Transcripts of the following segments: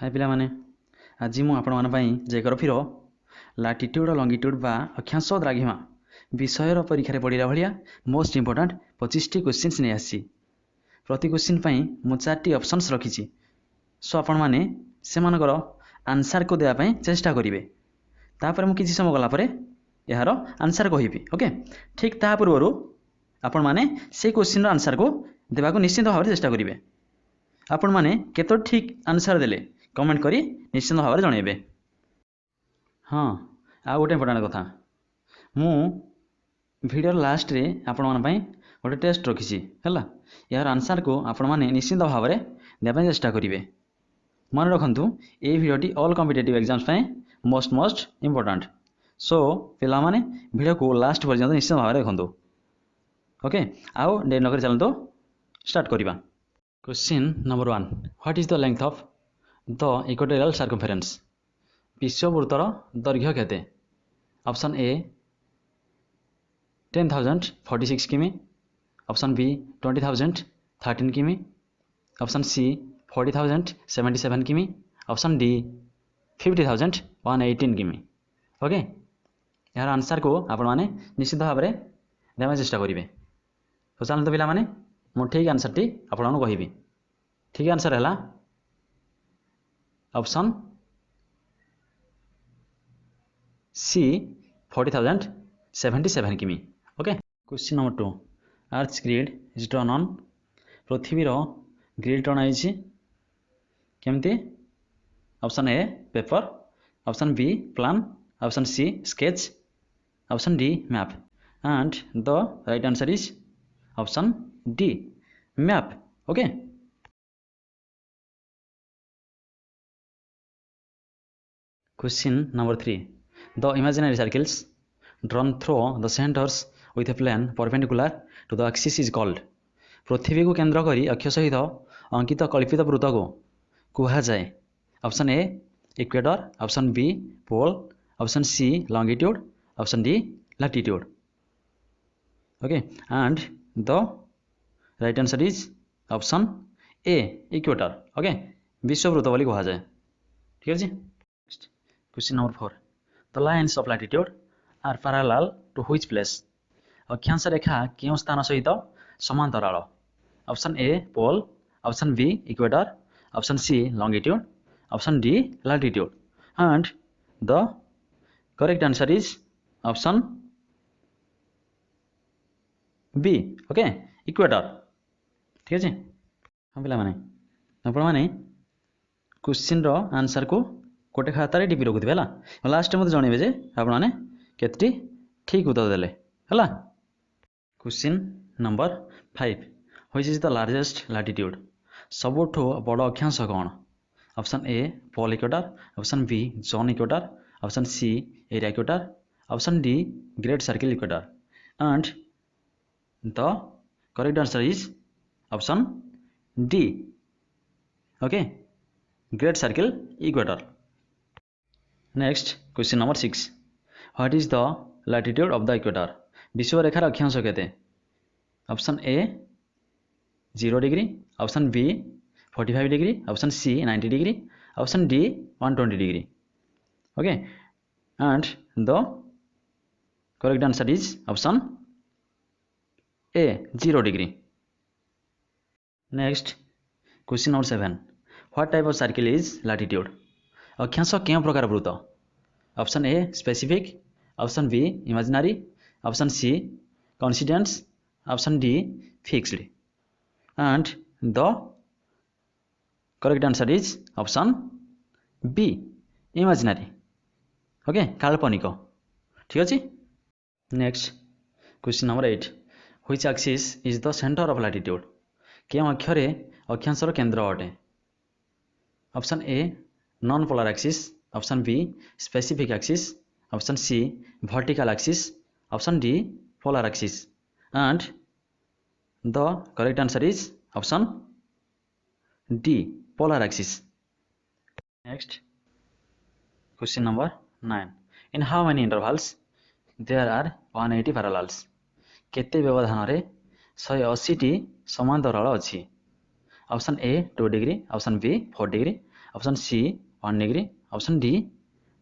हाय पिलामाने आज मु आपण मान पई जियोग्राफीर लाटिट्यूड लंगिट्यूड बा अक्षांश द्राघिमा विषयर परीक्षा रे पढ़िला भलिया मोस्ट इंपोर्टेंट 25 टी क्वेश्चंस नै आसी। प्रति क्वेश्चन पई मु 4 टी ऑप्शंस रखिछि। सो आपण माने सेमानकर आंसर को देया पई चेष्टा करिवे। तापर मु किछि समय गला परे यार आंसर कहिबी। ओके ठीक ता पूर्वरु आपण माने से क्वेश्चन रो आंसर को देबा को निश्चित भाव चेष्टा करिवे। आपण माने केतो ठीक आंसर देले कमेंट करी निश्चित भाव में जनइबे। हाँ आ गोटे इम्पोर्टेंट कथा मु वीडियो लास्ट रे आपण मान पई गोटे टेस्ट रखिछि हैला। यार आंसर को आपण माने निश्चित भाव में देबा चेष्टा करिवे। मन रखंतु ए वीडियोटी ऑल कॉम्पिटिटिव एग्जाम्स पई मोस्ट इम्पोर्टेंट। सो पिला माने वीडियो को लास्ट पर्यंत निश्चित भाव में देखंतु। ओके आओ देर नकर चलंतो स्टार्ट करिबा। Question number 1 what is the length of the equatorial circumference विश्ववृत्तर दैर्घ्य केते। ऑप्शन ए 10,046 किमी, ऑप्शन बी 20,013 किमी, ऑप्शन सी 40,077 किमी, ऑप्शन डी 50,118 किमी। ओके यार आंसर को आपण माने निश्चित भाव में देवा चेष्टा करिवे। तो चलते पिला माने मु ठीक आंसर टी आपण कहिबी। ठीक आंसर है ऑप्शन सी 40,077 किमी। Okay question number 2 earth grid is drawn on पृथ्वी रो ग्रिड ड्रॉन आइछि केमती। Option A paper, option B plan, option C sketch, option D map and the right answer is option D map. Okay question number 3 the imaginary circles drawn through the centres with a plane perpendicular to the axis is called. पृथ्वी को केंद्र करी अक्ष सहित अंकित कल्पित वृत्त को कुहा जाए। Option A equator, option B pole, option C longitude, option D latitude. Okay and the right answer is option A equator. Okay विश्ववृत्त बोली कहा जाए। ठीक है। Question number 4 the lines of latitude are parallel to which place. अक्षांश रेखा केउं स्थान सहित समांतराल। Option A pole, option B equator, option C longitude, option D latitude and the correct answer is option B. Okay equator. ठीक है। हाँ पिला माने आपण माने क्वेश्चन रो आंसर को गोटे खातार टिपि रखुथे है। लास्ट मत जनइबे जे आपण माने केतटी ठीक उत्तर देले है। Question number 5 which is the largest latitude सबुठो बड़ अक्षांश कौन। Option A pole equator, option B zone equator, option C area equator, option D great circle equator and the correct answer is option D. Okay great circle equator. Next question number 6 what is the latitude of the equator विश्व रेखार अक्षांश केते। Option A 0 degree, option B 45 degree, option C 90 degree, option D 120 degree. Okay and the correct answer is option A 0 degree. Next question number 7 what type of circle is latitude अक्षांश क्यों प्रकार वृत्त। Option A specific, option B imaginary, option C coincidence, option D fixed and the correct answer is option B imaginary. Okay काल्पनिक। ठीक अच्छे। Next question number 8 which axis is the centre of latitude क्यों अक्षरे अक्षांशर केंद्र अटे। Option A non polar axis, option B specific axis, option C vertical axis, option D polar axis and the correct answer is option D polar axis. Next question number 9 in how many intervals there are 180 parallels केते व्यवधान रे 180 टी समांतराल अछि। Option A 2 degree, option B 4 degree, option C 1 degree, option D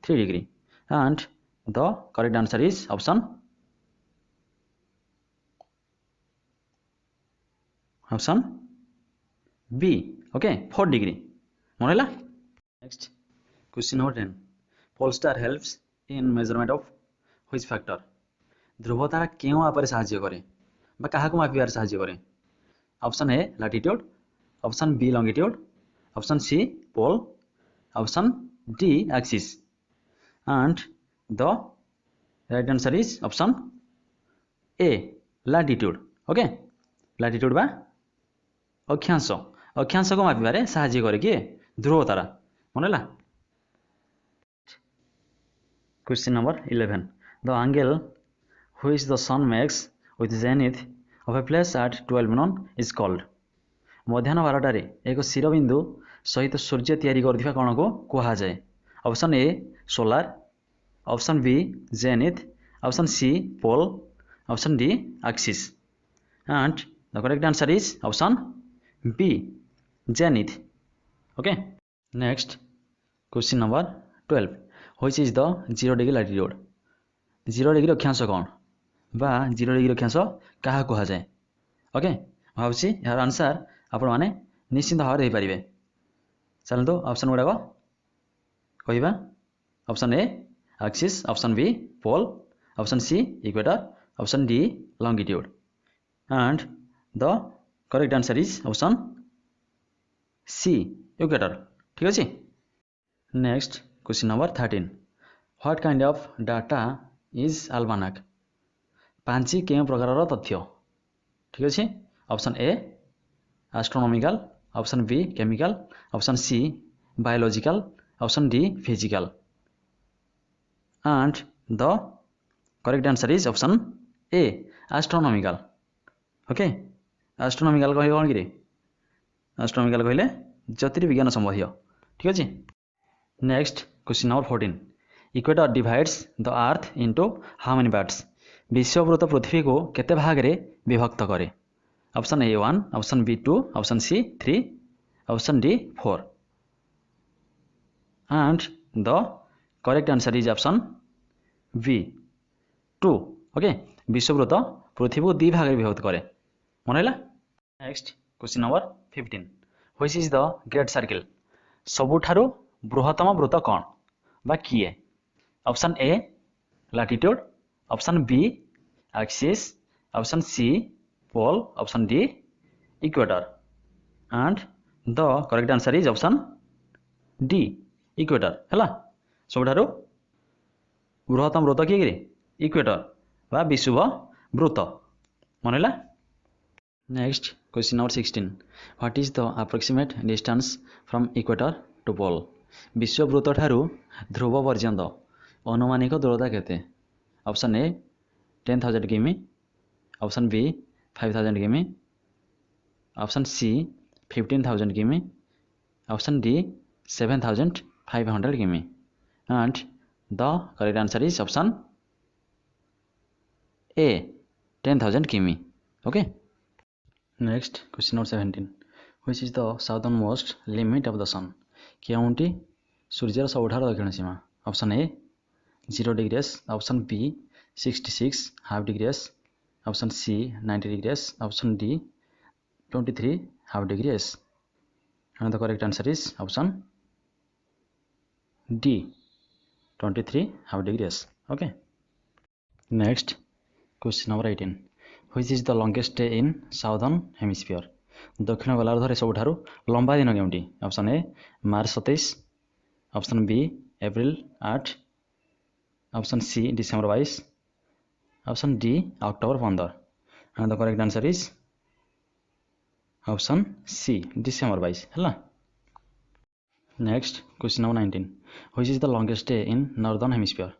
3 degree, and the correct answer is option B, okay, 4 degree. मन है? Next, question number 10. Polestar helps in measurement of which factor? ध्रुवतारा क्यों मापे साहाय्य करे बा काहाको मापिबार साहाय्य करे? Option A latitude, option B longitude, option C pole, option D axis, and the right answer is option A latitude. okay, latitude बा अक्षांश, अक्षांश को मापिबारे साहाय्य करे किए ध्रुव तारा मन है? Question number 11. The angle which the sun makes with zenith of a place at 12 noon is called. मध्याह्न 12टारे एक शिरोबिंदु सहित सूर्य तैयारी करथिबा कोण को कहा जाए? Option A solar, option B zenith, option C pole, option D axis, and the correct answer is option B zenith. okay, next question number 12. which is the 0 degree latitude? 0 degree अक्षांश कौन बा 0 degree अक्षांश कहा कहा जाए? Okay, भावुची यार answer आपण माने निश्चित भाव दे पारिबे. चलतो ऑप्शन गुड़ाक कहिबा. Option A axis, option B pole, option C equator, option D longitude, and the correct answer is option C equator. ठीक अछि. Next question number 13. What kind of data is almanac? पांची केउ प्रकार तथ्य? ठीक अछि. Option A astronomical, option B chemical, option C biological, option D physical, and the correct answer is option A astronomical. Okay, astronomical कहले कोन कि? Astronomical कहले ज्योतिर्विज्ञान संबंधी. ठीक अछि. Next question number 14. Equator divides the earth into how many parts? विश्ववृत्त पृथ्वी को केते भाग रे विभक्त करे? Option A 1, option B 2, option C 3, option D 4, and the correct answer is option B 2. Okay, विश्ववृत्त पृथ्वी को 2 भाग रे विभक्त करे. मन हैला. Next question number 15. Which is the great circle? सबुठारु बृहत्तम वृत्त कौन बा किए? Option A latitude, option B axis, option C pole, option D equator, and the correct answer is option D equator. हैला, सबुठारु बृहत्तम वृत्त किए रे? इक्वेटर बा विषुव वृत्त. मन हैला. Next question number 16. What is the approximate distance from equator to pole? विश्ववृत्त ठारू ध्रुव पर्यंत अनुमानिक दूरता केते? ऑप्शन ए 10,000 किमी, ऑप्शन बी 5,000 किमी, ऑप्शन सी 15,000 किमी, ऑप्शन डी 7,500 किमी, and the correct answer is option A 10,000 किमी. okay, next question number 17. which is the southernmost limit of the sun? केउंटी सूर्यर सबुठार दक्षिण सीमा? Option A 0 degrees, option B 66 half degrees, option C 90 degrees, option D 23 half degrees, and the correct answer is option D 23 half degrees. okay, next question number 18. which is the longest day in southern hemisphere? दक्षिण गोलार्धरे सबुठारु लंबा दिन केउंटी? Option A March 27, option B April 8, option C December 22, option D October 15, and the correct answer is option C December 22. हैला. Next question number 19. which is the longest day in northern hemisphere?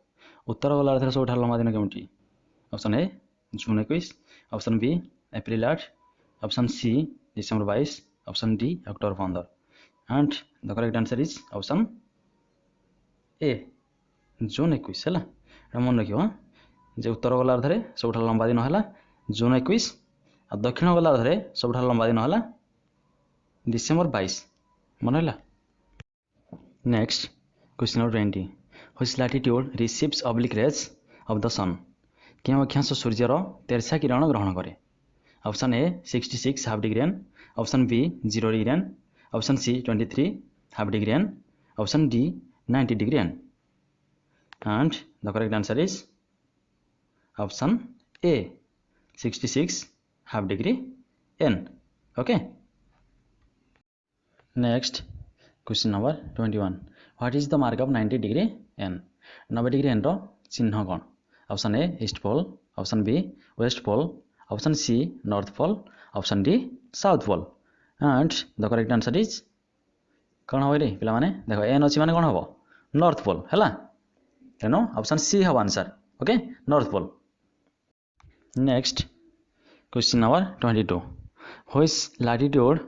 उत्तर गोलार्धरे सबुठारु लंबा दिन केउंटी? Option A June 21, option B April 8, option C December 22, option D October 15, and the correct answer is option A June 21. हैला, एटा मन रखियो जे उत्तर गोलार्धरे सबुठारु लंबा दिन हैला जून 21 आ दक्षिण गोलार्धरे सबुठारु लंबा दिन हैला डिसेंबर 22. मन हैला. Next question number 20 which latitude receives oblique rays of the sun केउं अक्षांश सूर्यर तेरछा किरण ग्रहण करे option A 66 half degree N option B 0 degree N option C 23 half degree N option D 90 degree N and the correct answer is option A 66 half degree N. Okay. Next question number 21 what is the mark of 90 degree N 90 degree N रो चिन्ह कौन option A east pole option B west pole option C north pole option D south pole and the correct answer is कौन हम रे पिला माने देखो N अछि माने कौन हम नॉर्थ पोल हैला तेणु ऑप्शन सी हम answer okay north pole next question number 22 which latitude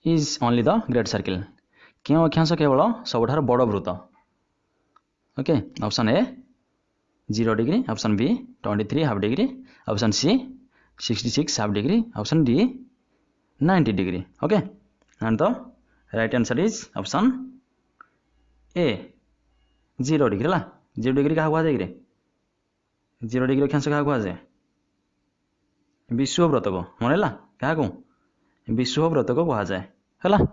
is only the great circle क्यों अक्षांश केवल सबुठार बड़ वृत्त okay option A 0 degree option B 23 half degree option C 66 half degree option D 90 degree okay and the right answer is option A 0 degree ला 0 degree क्या कहुए कि 0 डिग्री अक्षांश क्या कहुए विश्वव्रत को मन है क्या विश्वव्रत को कहुए है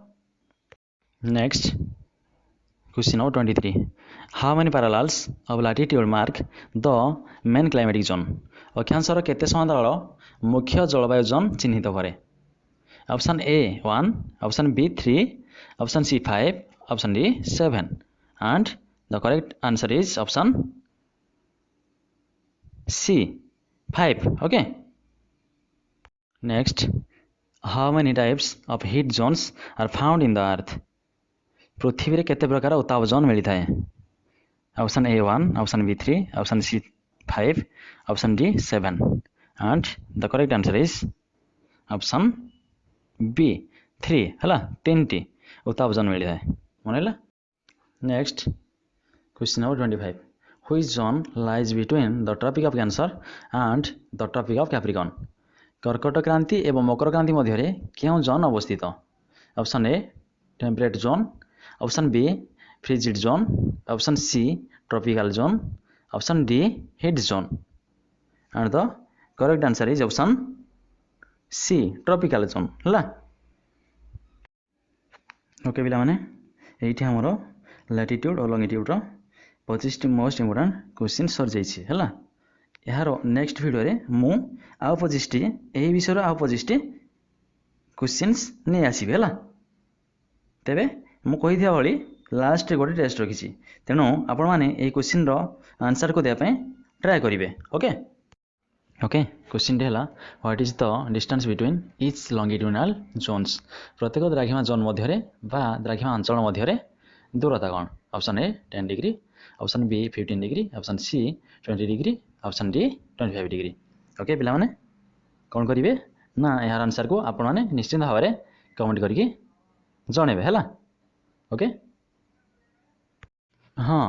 next question number 23 how many parallels of latitude mark the main climatic zone अक्षांशर केते समांतराल मुख्य जलवायु जोन चिन्हित करे option A 1 option B 3 option C 5 option D 7 and the correct answer is option C 5 okay next how many types of heat zones are found in the earth पृथ्वी रे केते प्रकार उत्ताप जोन मिली थाए option A 1 option B 3 option C 5 option D 7 and the correct answer is option B 3 हला 3टी उत्ताप जोन मिली थाए मन next question number 25 which zone lies between the tropic of cancer and the tropic of capricorn कर्कट क्रांति एवं मकर क्रांति मध्य क्यों जोन अवस्थित option A temperate zone option B frigid zone option C tropical zone option D heat zone and the correct answer is option C tropical zone है okay पिला माने एठी हमरो लैटिट्यूड और लॉन्गिट्यूड रो 25 मोस्ट इंपोर्टेंट क्वेश्चन सर जाइछि हैला यार नेक्स्ट वीडियो रे मु आउ 25 एही विषय रो आउ 25 क्वेश्चंस नै आसीबे हैला तेबे मु कहि दिया भली लास्ट गोटे टेस्ट रखिछि तेणु आपण माने एही क्वेश्चन रो आंसर को देया पय ट्राई करिवे ओके ओके क्वेश्चन डे हला what is the distance between each longitudinal zones प्रत्येक द्राघिमा जोन मध्य रे बा द्राघिमा अंचल मध्य रे दूरता कोन option A 10 degree option B 15 degree option C 20 degree option D 25 degree okay पिला माने कोन करिवे ना यार आंसर को आपण माने निश्चित भाव में कमेंट करके जणेबे हैला ओके हाँ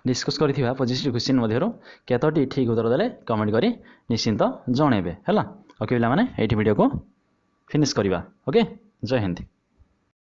डिस्कस करथिबा 25 क्वेश्चन मध्यरो केतोटी ठीक उत्तर देले कमेंट करी निश्चित जणेबे हैला ओके पिला माने एठी वीडियो को फिनिश करिबा ओके जय हिंद।